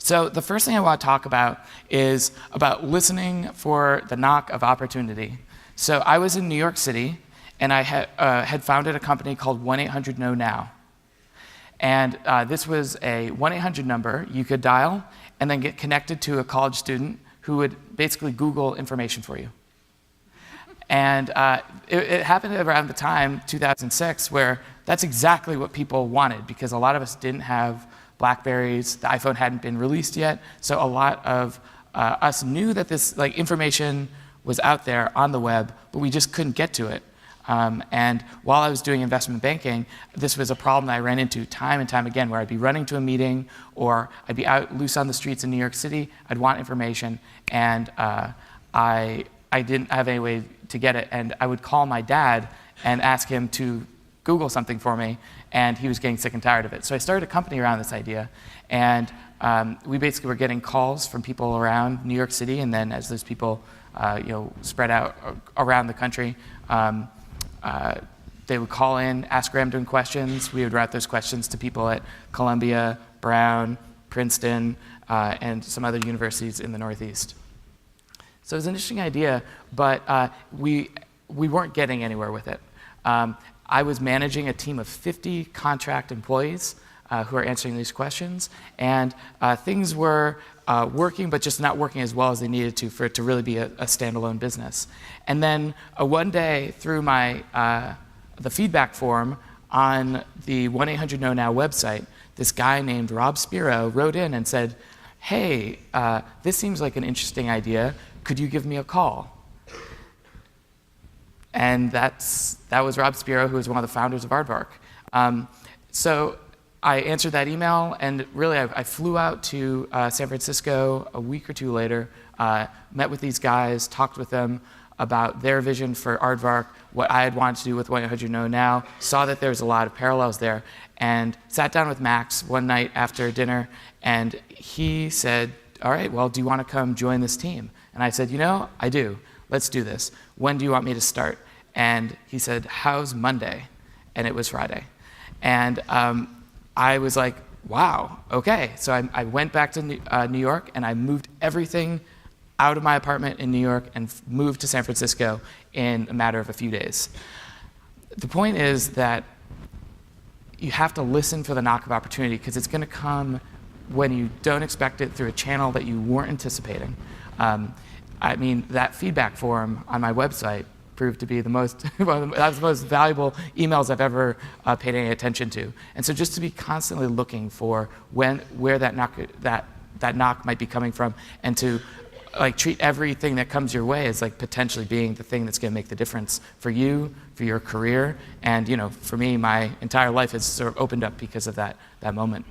So the first thing I want to talk about is about listening for the knock of opportunity. So I was in New York City, and I had founded a company called 1-800-KNOW-NOW. And this was a 1-800 number you could dial and then get connected to a college student who would basically Google information for you. And it happened around the time, 2006, where that's exactly what people wanted, because a lot of us didn't have BlackBerries, the iPhone hadn't been released yet, so a lot of us knew that this information was out there on the web, but we just couldn't get to it. And while I was doing investment banking, this was a problem that I ran into time and time again, where I'd be running to a meeting, or I'd be out loose on the streets in New York City, I'd want information, and I didn't have any way to get it, and I would call my dad and ask him to Google something for me, and he was getting sick and tired of it. So I started a company around this idea, and we basically were getting calls from people around New York City, and then as those people spread out around the country, they would call in, ask random questions. We would route those questions to people at Columbia, Brown, Princeton, and some other universities in the Northeast. So it was an interesting idea, but we weren't getting anywhere with it. I was managing a team of 50 contract employees who are answering these questions, and things were working, but just not working as well as they needed to for it to really be a standalone business. And then one day, through the feedback form on the 1-800-KNOW-NOW website, this guy named Rob Spiro wrote in and said, "Hey, this seems like an interesting idea. Could you give me a call?" And that was Rob Spiro, who was one of the founders of Aardvark. So I answered that email, and really I flew out to San Francisco a week or two later, met with these guys, talked with them about their vision for Aardvark, what I had wanted to do with 1-800-KNOW-NOW, saw that there was a lot of parallels there, and sat down with Max one night after dinner, and he said, "All right, well, do you want to come join this team?" And I said, "I do. Let's do this. When do you want me to start?" And he said, "How's Monday?" And it was Friday. And I was like, wow, okay. So I went back to New York, and I moved everything out of my apartment in New York and moved to San Francisco in a matter of a few days. The point is that you have to listen for the knock of opportunity, because it's going to come when you don't expect it, through a channel that you weren't anticipating. That feedback form on my website proved to be the most valuable emails I've ever paid any attention to. And so just to be constantly looking for where that knock might be coming from, and to treat everything that comes your way as potentially being the thing that's going to make the difference for you, for your career, and for me, my entire life has sort of opened up because of that moment.